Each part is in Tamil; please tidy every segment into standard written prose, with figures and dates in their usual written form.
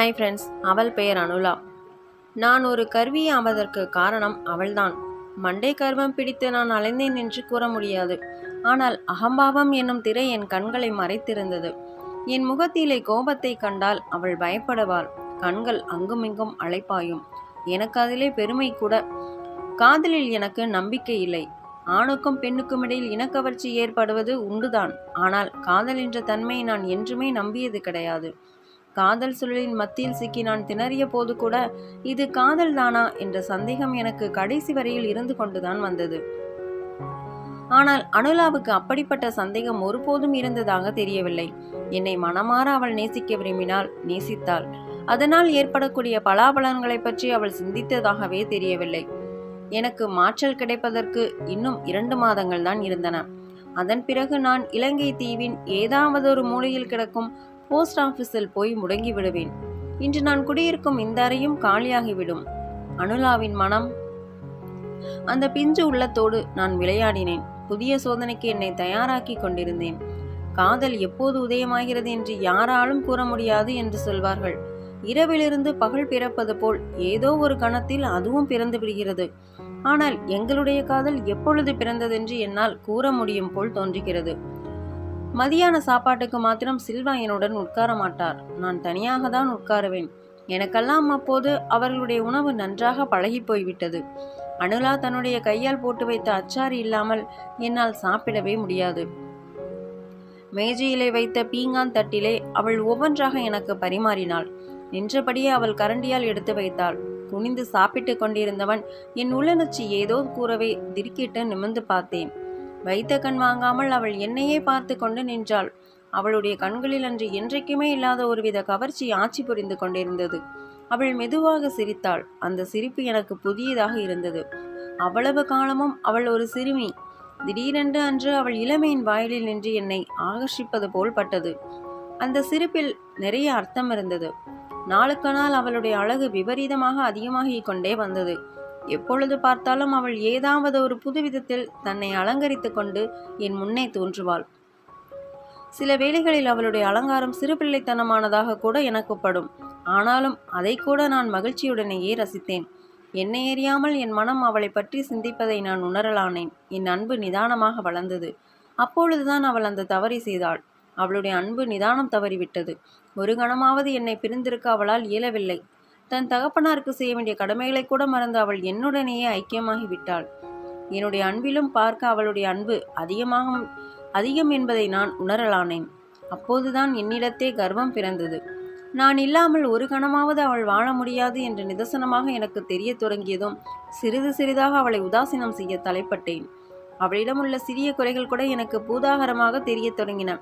ஹாய் ஃப்ரெண்ட்ஸ், அவள் பெயர் அனுலா. நான் ஒரு கர்வி ஆவதற்கு காரணம் அவள்தான். மண்டை கர்வம் பிடித்து நான் அலைந்தேன் என்று கூற முடியாது. ஆனால் அகம்பாவம் என்னும் திரை என் கண்களை மறைத்திருந்தது. என் முகத்திலே கோபத்தை கண்டால் அவள் பயப்படுவாள். கண்கள் அங்குமிங்கும் அலைப்பாயும். எனக்கு அதிலே பெருமை கூட. காதலில் எனக்கு நம்பிக்கை இல்லை. ஆணுக்கும் பெண்ணுக்கும் இடையில் இனக்கவர்ச்சி ஏற்படுவது உண்டுதான். ஆனால் காதல் என்ற தன்மையை நான் என்றுமே நம்பியது கிடையாது. காதல் சுழலின் மத்தியில் சிக்கி நான் திணறிய போது கூட இது காதல் தானா என்ற சந்தேகம் எனக்கு கடைசி வரையில் இருந்து கொண்டுதான் வந்தது. ஆனால் அனுலாவுக்கு அப்படிப்பட்ட சந்தேகம் ஒருபோதும் இருந்ததாக தெரியவில்லை. என்னை மனமாற அவள் நேசிக்க விரும்பினாள், நேசித்தாள். அதனால் ஏற்படக்கூடிய பலாபலன்களை பற்றி அவள் சிந்தித்ததாகவே தெரியவில்லை. எனக்கு மாற்றல் கிடைப்பதற்கு இன்னும் 2 மாதங்கள் தான் இருந்தன. அதன் பிறகு நான் இலங்கை தீவின் ஏதாவது ஒரு மூலையில் கிடக்கும் போஸ்ட் ஆபீஸில் போய் முடங்கி விடுவேன். இன்று நான் குடியிருக்கும் இந்த அறையும் காலியாகிவிடும். அனுலாவின் மனம். அந்த பிஞ்சு உள்ளத்தோடு நான் விளையாடினேன். புதிய சோதனைக்கு என்னை தயாராக்கி கொண்டிருந்தேன். காதல் எப்போது உதயமாகிறது என்று யாராலும் கூற முடியாது என்று சொல்வார்கள். இரவிலிருந்து பகல் பிறப்பது போல் ஏதோ ஒரு கணத்தில் அதுவும் பிறந்து விடுகிறது. ஆனால் எங்களுடைய காதல் எப்பொழுது பிறந்ததென்று என்னால் கூற முடியும் போல் தோன்றுகிறது. மதியான சாப்பாட்டுக்கு மாத்திரம் சில்வா என்னுடன் உட்கார மாட்டார். நான் தனியாக தான் உட்காருவேன். எனக்கெல்லாம் அப்போது அவர்களுடைய உணவு நன்றாக பழகி போய்விட்டது. அனுலா தன்னுடைய கையால் போட்டு வைத்த அச்சாறு இல்லாமல் என்னால் சாப்பிடவே முடியாது. மேஜையிலே வைத்த பீங்கான் தட்டிலே அவள் ஒவ்வொன்றாக எனக்கு பரிமாறினாள். நின்றபடியே அவள் கரண்டியால் எடுத்து வைத்தாள். குனிந்து சாப்பிட்டு கொண்டிருந்தவன் என் உள்ளுணர்ச்சி ஏதோ கூறவே திடுக்கிட்டு நிமிர்ந்து பார்த்தேன். வைத்த கண் வாங்காமல் அவள் என்னையே பார்த்து கொண்டு நின்றாள். அவளுடைய கண்களில் அன்று என்றைக்குமே இல்லாத ஒருவித கவர்ச்சி ஆட்சி புரிந்து கொண்டிருந்தது. அவள் மெதுவாக சிரித்தாள். அந்த சிரிப்பு எனக்கு புதியதாக இருந்தது. அவ்வளவு காலமும் அவள் ஒரு சிறுமி. திடீரென்று அன்று அவள் இளமையின் வாயிலில் நின்று என்னை ஆகர்ஷிப்பது போல் பட்டது. அந்த சிரிப்பில் நிறைய அர்த்தம் இருந்தது. நாளுக்கு நாள் அவளுடைய அழகு விபரீதமாக அதிகமாகிக் கொண்டே வந்தது. எப்பொழுது பார்த்தாலும் அவள் ஏதாவது ஒரு புதுவிதத்தில் தன்னை அலங்கரித்து கொண்டு என் முன்னே தோன்றுவாள். சில வேளைகளில் அவளுடைய அலங்காரம் சிறுபிள்ளைத்தனமானதாக கூட எனக்கு படும். ஆனாலும் அதை கூட நான் மகிழ்ச்சியுடனேயே ரசித்தேன். என்னை எறியாமல் என் மனம் அவளை பற்றி சிந்திப்பதை நான் உணரலானேன். என் அன்பு நிதானமாக வளர்ந்தது. அப்பொழுதுதான் அவள் அந்த தவறை செய்தாள். அவளுடைய அன்பு நிதானம் தவறிவிட்டது. ஒரு கணமாவது என்னை பிரிந்திருக்க அவளால் இயலவில்லை. தன் தகப்பனாருக்கு செய்ய வேண்டிய கடமைகளை கூட மறந்து அவள் என்னுடனேயே ஐக்கியமாகி விட்டாள். என்னுடைய அன்பிலும் பார்க்க அவளுடைய அன்பு அதிகம் என்பதை நான் உணரலானேன். அப்போதுதான் என்னிடத்தே கர்வம் பிறந்தது. நான் இல்லாமல் ஒரு கணமாவது அவள் வாழ முடியாது என்று நிதர்சனமாக எனக்கு தெரிய தொடங்கியதும் சிறிது சிறிதாக அவளை உதாசீனம் செய்ய தலைப்பட்டேன். அவளிடம் உள்ள சிறிய குறைகள் கூட எனக்கு பூதாகரமாக தெரிய தொடங்கின.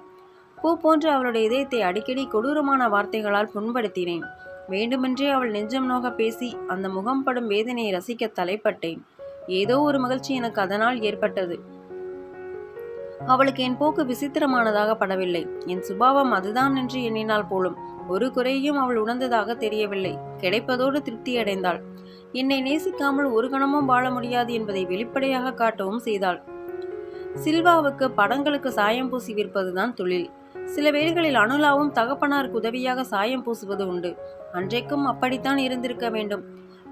பூ போன்று அவளுடைய இதயத்தை அடிக்கடி கொடூரமான வார்த்தைகளால் புண்படுத்தினேன். வேண்டுமென்றே அவள் நெஞ்சம் நோக பேசி அந்த முகம் படும் வேதனையை ரசிக்க தலைப்பட்டேன். ஏதோ ஒரு மகிழ்ச்சி எனக்கு அதனால் ஏற்பட்டது. அவளுக்கு என் போக்கு விசித்திரமானதாக படவில்லை. என் சுபாவம் அதுதான் என்று எண்ணினாள் போலும். ஒரு குறையையும் அவள் உணர்ந்ததாக தெரியவில்லை. கிடைப்பதோடு திருப்தியடைந்தாள். என்னை நேசிக்காமல் ஒரு கணமும் வாழ முடியாது என்பதை வெளிப்படையாக காட்டவும் செய்தாள். சில்வாவுக்கு படங்களுக்கு சாயம் பூசி விற்பதுதான் தொழில். சில வேளைகளில் அனுலாவும் தகப்பனாருக்கு உதவியாக சாயம் பூசுவது உண்டு. அன்றைக்கும் அப்படித்தான் இருந்திருக்க வேண்டும்.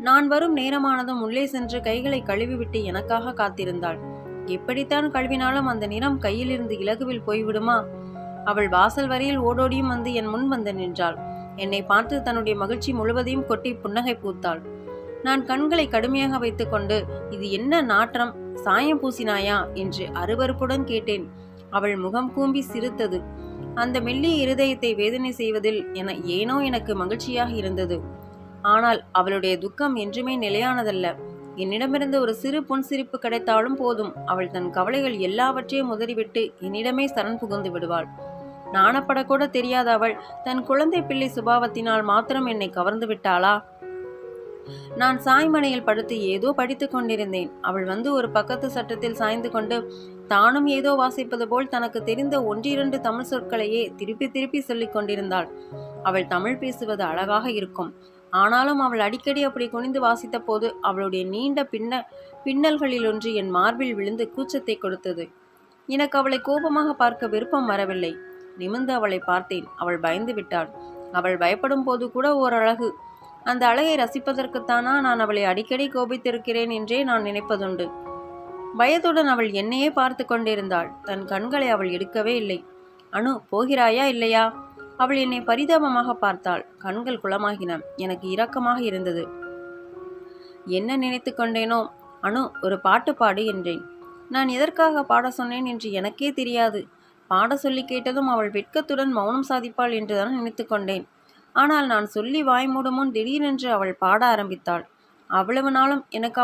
நான் வரும் நேரமானதும் உள்ளே சென்று கைகளை கழுவிவிட்டு எனக்காக காத்திருந்தாள். எப்படித்தான் கழுவினாலும் அந்த நிறம் கையிலிருந்து இலகுவில் போய்விடுமா? அவள் வாசல் வரையில் ஓடோடியும் வந்து என் முன் வந்து நின்றாள். என்னை பார்த்து தன்னுடைய மகிழ்ச்சி முழுவதையும் கொட்டி புன்னகை பூத்தாள். நான் கண்களை கடுமையாக வைத்துக்கொண்டு, இது என்ன நாற்றம், சாயம் பூசினாயா என்று அருவருப்புடன் கேட்டேன். அவள் முகம் கூம்பி சிரித்தது. அந்த மெல்லிய இருதயத்தை வேதனை செய்வதில் ஏனோ எனக்கு மகிழ்ச்சியாக இருந்தது. ஆனால் அவளுடைய துக்கம் என்றுமே நிலையானதல்ல. என்னிடமிருந்து ஒரு சிறு புன்சிரிப்பு கிடைத்தாலும் போதும், அவள் தன் கவலைகள் எல்லாவற்றையும் உதறிவிட்டு என்னிடமே சரண் புகுந்து விடுவாள். நாணப்படக்கூட தெரியாத அவள் தன் குழந்தை பிள்ளை சுபாவத்தினால் மாத்திரம் என்னை கவர்ந்து விட்டாளா? நான் சாய்மனையில் படுத்து ஏதோ படித்து கொண்டிருந்தேன். அவள் வந்து ஒரு பக்கத்து சட்டத்தில் சாய்ந்து கொண்டு தானும் ஏதோ வாசிப்பது போல் தனக்கு தெரிந்த 1-2 தமிழ் சொற்களையே திருப்பி திருப்பி சொல்லிக் கொண்டிருந்தாள். அவள் தமிழ் பேசுவது அழகாக இருக்கும். ஆனாலும் அவள் அடிக்கடி அப்படி குனிந்து வாசித்த போது அவளுடைய நீண்ட பின்னல்களிலொன்று என் மார்பில் விழுந்து கூச்சத்தை கொடுத்தது. எனக்கு அவளை கோபமாக பார்க்க விருப்பம் வரவில்லை. நிமிர்ந்து அவளை பார்த்தேன். அவள் பயந்து விட்டாள். அவள் பயப்படும் போது கூட ஓர் அழகு. அந்த அழகை ரசிப்பதற்குத்தானா நான் அவளை அடிக்கடி கோபித்திருக்கிறேன் என்றே நான் நினைப்பதுண்டு. பயத்துடன் அவள் என்னையே பார்த்து கொண்டிருந்தாள். தன் கண்களை அவள் எடுக்கவே இல்லை. அனு, போகிறாயா இல்லையா? அவள் என்னை பரிதாபமாக பார்த்தாள். கண்கள் குளமாகின. எனக்கு இரக்கமாக இருந்தது. என்ன நினைத்து கொண்டேனோ. அனு, ஒரு பாட்டு பாடு என்றேன். நான் எதற்காக பாட சொன்னேன் என்று எனக்கே தெரியாது. பாட சொல்லி கேட்டதும் அவள் வெட்கத்துடன் மௌனம் சாதிப்பாள் என்றுதான் நினைத்து கொண்டேன். ஆனால் நான் சொல்லி வாய் மூடுமுன் திடீரென்று அவள் பாட ஆரம்பித்தாள். அவ்வளவு நாளும் எனக்கு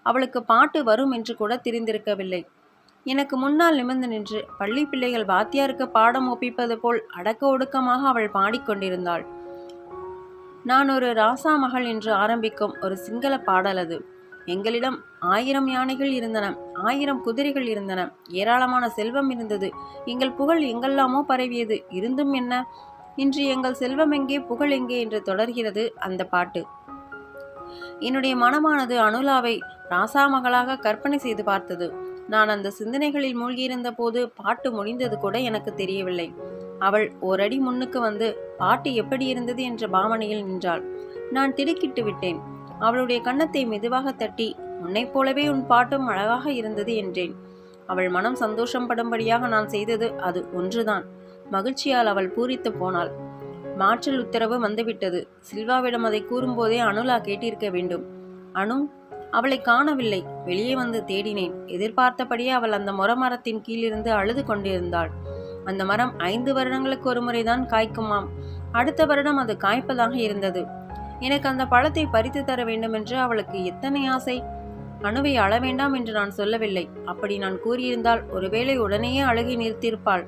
அவளுக்கு பாட்டு வரும் என்று கூட தெரிந்திருக்கவில்லை. எனக்கு முன்னால் நிமிர்ந்து நின்று பள்ளி பிள்ளைகள் வாத்தியாருக்கு பாடம் ஒப்பிப்பது போல் அடக்க ஒடுக்கமாக அவள் பாடிக்கொண்டிருந்தாள். நான் ஒரு ராசா மகள் என்று ஆரம்பிக்கும் ஒரு சிங்கள பாடல் அது. எங்களிடம் 1000 யானைகள் இருந்தன, 1000 குதிரைகள் இருந்தன, ஏராளமான செல்வம் இருந்தது. எங்கள் புகழ் எங்கெல்லாமோ பரவியது. இருந்தும் என்ன, இன்று எங்கள் செல்வம் எங்கே, புகழ் எங்கே என்று தொடர்கிறது அந்த பாட்டு. என்னுடைய மனமானது அனுலாவை ராசா மகளாக கற்பனை செய்து பார்த்தது. நான் அந்த சிந்தனைகளில் மூழ்கியிருந்த போது பாட்டு முடிந்தது கூட எனக்கு தெரியவில்லை. அவள் ஓரடி முன்னுக்கு வந்து பாட்டு எப்படி இருந்தது என்ற பாவனையில் நின்றாள். நான் திடுக்கிட்டு விட்டேன். அவளுடைய கன்னத்தை மெதுவாக தட்டி, உன்னைப் போலவே உன் பாட்டும் அழகாக இருந்தது என்றேன். அவள் மனம் சந்தோஷம் படும்படியாக நான் செய்தது அது ஒன்றுதான். மகிழ்ச்சியால் அவள் பூரித்து போனாள். மாற்றல் உத்தரவு வந்துவிட்டது. சில்வாவிடம் அதை கூறும்போதே அனுலா கேட்டிருக்க வேண்டும். அனு, அவளை காணவில்லை. வெளியே வந்து தேடினேன். எதிர்பார்த்தபடியே அவள் அந்த மரத்தின் கீழிருந்து அழுது கொண்டிருந்தாள். அந்த மரம் 5 வருடங்களுக்கு ஒரு முறைதான் காய்க்குமாம். அடுத்த வருடம் அது காய்ப்பதாக இருந்தது. எனக்கு அந்த பழத்தை பறித்து தர வேண்டும் என்று அவளுக்கு எத்தனை ஆசை! அணுவை அழ வேண்டாம் என்று நான் சொல்லவில்லை. அப்படி நான் கூறியிருந்தால் ஒருவேளை உடனேயே அழுகை நிறுத்தியிருப்பாள்.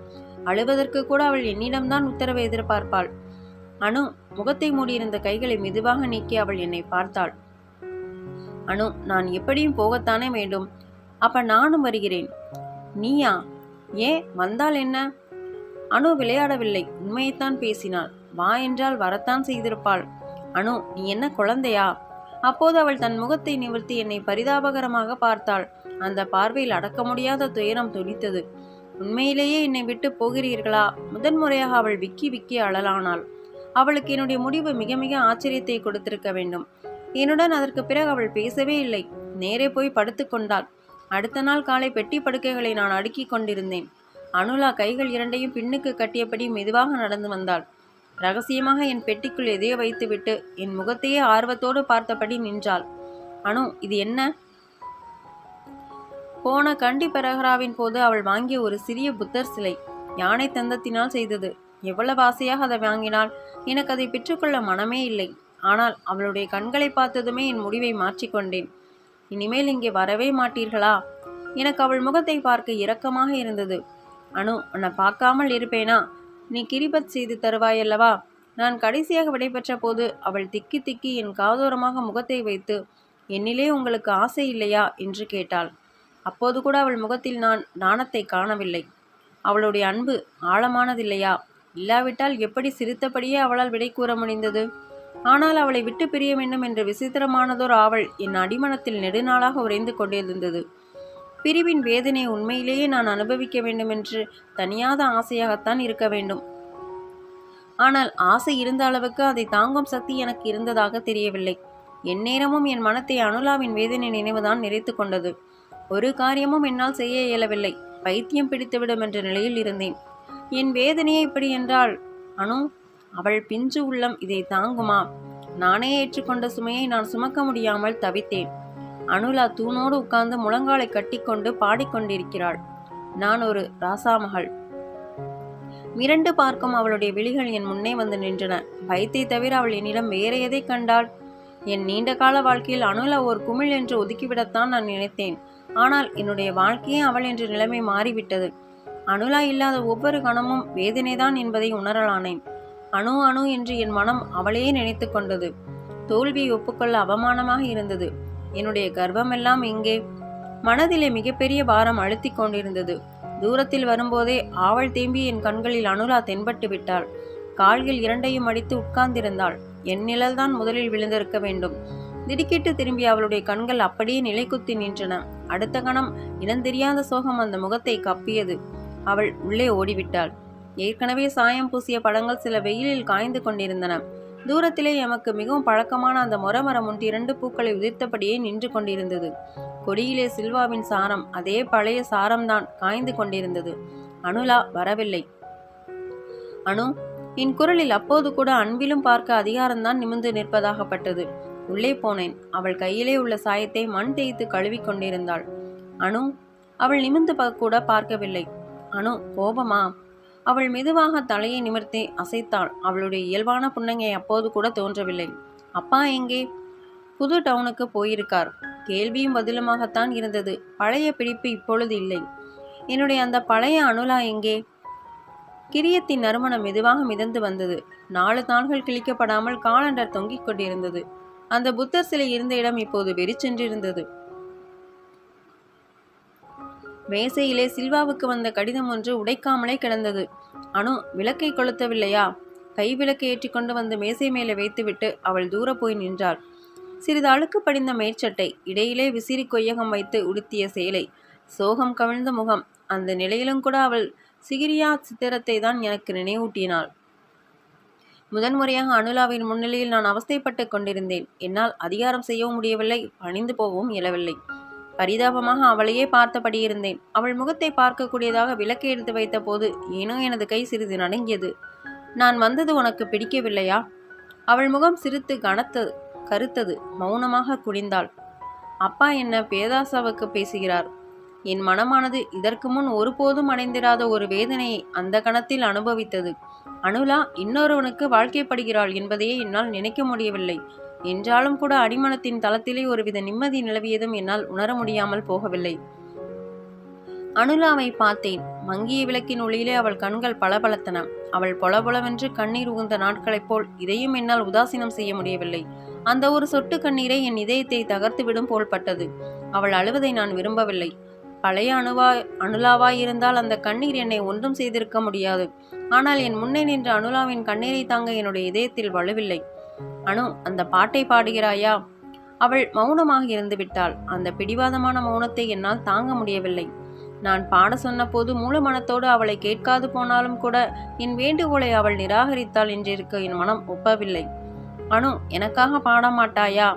அழுவதற்கு கூட அவள் என்னிடம்தான் உத்தரவை எதிர்பார்ப்பாள். அனு முகத்தை மூடியிருந்த கைகளை மெதுவாக நீக்கி அவள் என்னை பார்த்தாள். அனு, நான் எப்படியும் போகத்தானே வேண்டும். அப்ப நானும் வருகிறேன். நீயா? ஏன், வந்தால் என்ன? அனு விளையாடவில்லை, உண்மையைத்தான் பேசினாள். வா என்றால் வரத்தான் செய்திருப்பாள். அனு, நீ என்ன குழந்தையா? அப்போது அவள் தன் முகத்தை நிமிர்த்தி என்னை பரிதாபகரமாக பார்த்தாள். அந்த பார்வையில் அடக்க முடியாத துயரம் துடித்தது. உண்மையிலேயே என்னை விட்டு போகிறீர்களா? முதன்முறையாக அவள் விக்கி விக்கி அழலானாள். அவளுக்கு என்னுடைய முடிவு மிக மிக ஆச்சரியத்தை கொடுத்திருக்க வேண்டும். என்னுடன் அதற்கு பிறகு அவள் பேசவே இல்லை. நேரே போய் படுத்து கொண்டாள். அடுத்த நாள் காலை பெட்டி படுக்கைகளை நான் அடுக்கி கொண்டிருந்தேன். அனுலா கைகள் இரண்டையும் பின்னுக்கு கட்டியபடி மெதுவாக நடந்து வந்தாள். ரகசியமாக என் பெட்டிக்குள் எதையோ வைத்துவிட்டு என் முகத்தையே ஆர்வத்தோடு பார்த்தபடி நின்றாள். அனு, இது என்ன? போன கண்டி பெரகராவின் போது அவள் வாங்கிய ஒரு சிறிய புத்தர் சிலை. யானை தந்தத்தினால் செய்தது. எவ்வளவு ஆசையாக அதை வாங்கினாள். எனக்கு அதை பெற்றுக்கொள்ள மனமே இல்லை. ஆனால் அவளுடைய கண்களை பார்த்ததுமே என் முடிவை மாற்றிக்கொண்டேன். இனிமேல் இங்கே வரவே மாட்டீர்களா? எனக்கு அவள் முகத்தை பார்க்க இரக்கமாக இருந்தது. அனு, உன்னை பார்க்காமல் இருப்பேனா? நீ கிரிபத் செய்து தருவாயல்லவா? நான் கடைசியாக விடைபெற்ற போது அவள் திக்கி திக்கி என் காதோரமாக முகத்தை வைத்து, என்னிலே உங்களுக்கு ஆசை இல்லையா என்று கேட்டாள். அப்போது கூட அவள் முகத்தில் நான் நாணத்தை காணவில்லை. அவளுடைய அன்பு ஆழமானதில்லையா? இல்லாவிட்டால் எப்படி சிரித்தபடியே அவளால் விடை கூற முடிந்தது? ஆனால் அவளை விட்டு பிரிய வேண்டும் என்ற விசித்திரமானதோர் ஆவல் என் அடிமனத்தில் நெடுநாளாக உறைந்து கொண்டிருந்தது. பிரிவின் வேதனை உண்மையிலேயே நான் அனுபவிக்க வேண்டும் என்று தனியாத ஆசையாகத்தான் இருக்க வேண்டும். ஆனால் ஆசை இருந்த அளவுக்கு அதை தாங்கும் சக்தி எனக்கு இருந்ததாக தெரியவில்லை. எந்நேரமும் என் மனத்தை அனுலாவின் வேதனை நினைவுதான் நிறைத்து கொண்டது. ஒரு காரியமும் என்னால் செய்ய இயலவில்லை. பைத்தியம் பிடித்துவிடும் என்ற நிலையில் இருந்தேன். என் வேதனையே இப்படி என்றால் அனு, அவள் பிஞ்சு உள்ளம் இதை தாங்குமா? நானே ஏற்றுக்கொண்ட சுமையை நான் சுமக்க முடியாமல் தவித்தேன். அனுலா தூணோடு உட்கார்ந்து முழங்காலை கட்டிக்கொண்டு பாடிக்கொண்டிருக்கிறாள். நான் ஒரு ராசாமகள். மிரண்டு பார்க்கும் அவளுடைய விழிகள் என் முன்னே வந்து நின்றன. பயத்தை தவிர அவள் என்னிடம் வேற எதை கண்டாள்? என் நீண்ட கால வாழ்க்கையில் அனுலா ஒரு குமிழ் என்று ஒதுக்கிவிடத்தான் நான் நினைத்தேன். ஆனால் என்னுடைய வாழ்க்கையே அவள் என்ற நிலைமை மாறிவிட்டது. அனுலா இல்லாத ஒவ்வொரு கணமும் வேதனைதான் என்பதை உணரலானேன். அணு அணு என்று என் மனம் அவளையே நினைத்து கொண்டது. தோல்வியை ஒப்புக்கொள்ள அவமானமாக இருந்தது. என்னுடைய கர்வமெல்லாம் எங்கே? மனதிலே மிகப்பெரிய பாரம் அழுத்தி கொண்டிருந்தது. தூரத்தில் வரும்போதே ஆவல் தேம்பி என் கண்களில் அனுலா தென்பட்டு விட்டாள். கால்கள் இரண்டையும் அடித்து உட்கார்ந்திருந்தாள். என் நிழல்தான் முதலில் விழுந்திருக்க வேண்டும். திடுக்கிட்டு திரும்பிய அவளுடைய கண்கள் அப்படியே நிலைக்குத்தி நின்றன. அடுத்த கணம் இனந்தெரியாத சோகம் அந்த முகத்தை கப்பியது. அவள் உள்ளே ஓடிவிட்டாள். ஏற்கனவே சாயம் பூசிய படங்கள் சில வெயிலில் காய்ந்து கொண்டிருந்தன. தூரத்திலே எமக்கு மிகவும் பழக்கமான அந்த மொரமரம் ஒன்று 2 பூக்களை உதிர்த்தபடியே நின்று கொண்டிருந்தது. கொடியிலே சில்வாவின் சாரம், அதே பழைய சாரம்தான் காய்ந்து கொண்டிருந்தது. அனுலா வரவில்லை. அனு, என் குரலில் அப்போது கூட அன்பிலும் பார்க்க அதிகாரம்தான் நிமிர்ந்து நிற்பதாகப்பட்டது. உள்ளே போனேன். அவள் கையிலே உள்ள சாயத்தை மண் தேய்த்து கழுவி கொண்டிருந்தாள். அனு, அவள் நிமிர்ந்து கூட பார்க்கவில்லை. அனு, கோபமா? அவள் மெதுவாக தலையை நிமிர்த்தி அசைத்தாள். அவளுடைய இயல்பான புன்னகை அப்போது கூட தோன்றவில்லை. அப்பா எங்கே? புது டவுனுக்கு போயிருக்கார். கேள்வியும் பதிலுமாகத்தான் இருந்தது. பழைய பிடிப்பு இப்பொழுது இல்லை. என்னுடைய அந்த பழைய அனுலா எங்கே? கிரியத்தின் நறுமணம் மெதுவாக மிதந்து வந்தது. 4 நாள்கள் கிழிக்கப்படாமல் காலண்டர் தொங்கிக் கொண்டிருந்தது. அந்த புத்தர் சிலை இருந்த இடம் இப்போது வெறிச்சென்றிருந்தது. மேசையிலே சில்வாவுக்கு வந்த கடிதம் ஒன்று உடைக்காமலே கிடந்தது. அனு, விளக்கை கொளுத்தவில்லையா? கை விளக்கை ஏற்றி கொண்டு வந்து மேசை மேலே வைத்துவிட்டு அவள் தூர போய் நின்றாள். சிறிது அழுக்கு படிந்த மேற்சட்டை, இடையிலே விசிறி கொய்யகம் வைத்து உடுத்திய சேலை, சோகம் கவிழ்ந்த முகம். அந்த நிலையிலும் கூட அவள் சிகிரியா சித்திரத்தை தான் எனக்கு நினைவூட்டினாள். முதன்முறையாக அனுலாவின் முன்னிலையில் நான் அவஸ்தைப்பட்டு கொண்டிருந்தேன். என்னால் அதிகாரம் செய்யவும் முடியவில்லை, பணிந்து போகவும் இயலவில்லை. பரிதாபமாக அவளையே பார்த்தபடி இருந்தேன். அவள் முகத்தை பார்க்கக்கூடியதாக விளக்கை எடுத்து வைத்த போது ஏனோ எனது கை சிறிது நடுங்கியது. நான் வந்தது உனக்கு பிடிக்கவில்லையா? அவள் முகம் சிரித்து கருத்தது. மௌனமாக குனிந்தாள். அப்பா என்ன பேதாசாவுக்கு பேசுகிறார்? என் மனமானது இதற்கு முன் ஒருபோதும் அடைந்திராத ஒரு வேதனையை அந்த கணத்தில் அனுபவித்தது. அனுலா இன்னொருவனுக்கு வாழ்க்கைப்படுகிறாள் என்பதையே என்னால் நினைக்க முடியவில்லை. என்றாலும் கூட அடிமனத்தின் தளத்திலே ஒருவித நிம்மதி நிலவியதும் என்னால் உணர முடியாமல் போகவில்லை. அனுலாவை பார்த்தேன். மங்கிய விளக்கின் ஒளியிலே அவள் கண்கள் பளபளத்தன. அவள் பொலபொலவென்று கண்ணீர் உகுந்த நாட்களைப் போல் இதையும் என்னால் உதாசீனம் செய்ய முடியவில்லை. அந்த ஒரு சொட்டு கண்ணீரை என் இதயத்தை தகர்த்துவிடும் போல் பட்டது. அவள் அழுவதை நான் விரும்பவில்லை. பழைய அனுலாவாயிருந்தால் அந்த கண்ணீர் என்னை ஒன்றும் செய்திருக்க முடியாது. ஆனால் என் முன்னே நின்ற அனுலாவின் கண்ணீரை தாங்க என்னுடைய இதயத்தில் வலுவில்லை. அனு, அந்த பாட்டை பாடுகிறாயா? அவள் மௌனமாக இருந்து விட்டாள். அந்த பிடிவாதமான மௌனத்தை என்னால் தாங்க முடியவில்லை. நான் பாட சொன்ன போது மூலமனத்தோடு அவளை கேட்காது போனாலும் கூட என் வேண்டுகோளை அவள் நிராகரித்தாள் என்றிருக்க என் மனம் ஒப்பவில்லை. அனு, எனக்காக பாட மாட்டாயா?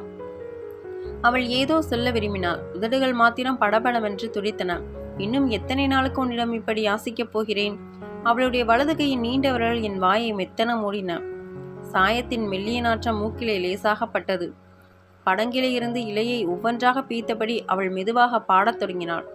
அவள் ஏதோ சொல்ல விரும்பினாள். உதடுகள் மாத்திரம் படபடவென்று துடித்தன. இன்னும் எத்தனை நாளுக்கு உன்னிடம் இப்படி யாசிக்கப் போகிறேன்? அவளுடைய வலது கையின் நீண்ட விரல் என் வாயை மெத்தன மூடின. சாயத்தின் மெல்லிய நாற்றம் மூக்கிலே லேசாகப்பட்டது. படங்கிலே இருந்து இலையை ஒவ்வொன்றாக பீத்தபடி அவள் மெதுவாக பாடத் தொடங்கினாள்.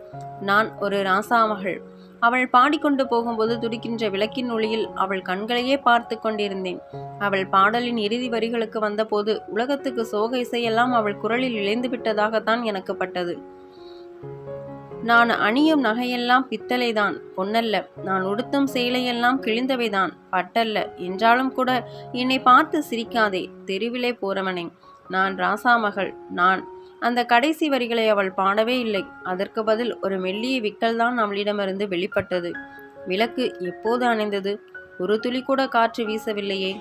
நான் ஒரு ராசாமகள். அவள் பாடிக்கொண்டு போகும்போது துடிக்கின்ற விளக்கின் ஒளியில் அவள் கண்களையே பார்த்து கொண்டிருந்தேன். அவள் பாடலின் இறுதி வரிகளுக்கு வந்தபோது உலகத்துக்கு சோக இசையெல்லாம் அவள் குரலில் இழைந்து விட்டதாகத்தான் எனக்கு பட்டது. நான் அணியும் நகையெல்லாம் பித்தளைதான், பொன்னல்ல. நான் உடுத்தும் சேலையெல்லாம் கிழிந்தவைதான், பட்டல்ல. என்றாலும் கூட என்னை பார்த்து சிரிக்காதே, தெருவிலே போறவனே. நான் ராசாமகள். நான். அந்த கடைசி வரிகளை அவள் பாடவே இல்லை. அதற்கு பதில் ஒரு மெல்லிய விக்கல்தான் அவளிடமிருந்து வெளிப்பட்டது. விளக்கு எப்போது அணைந்தது? ஒரு துளி கூட காற்று வீசவில்லையே.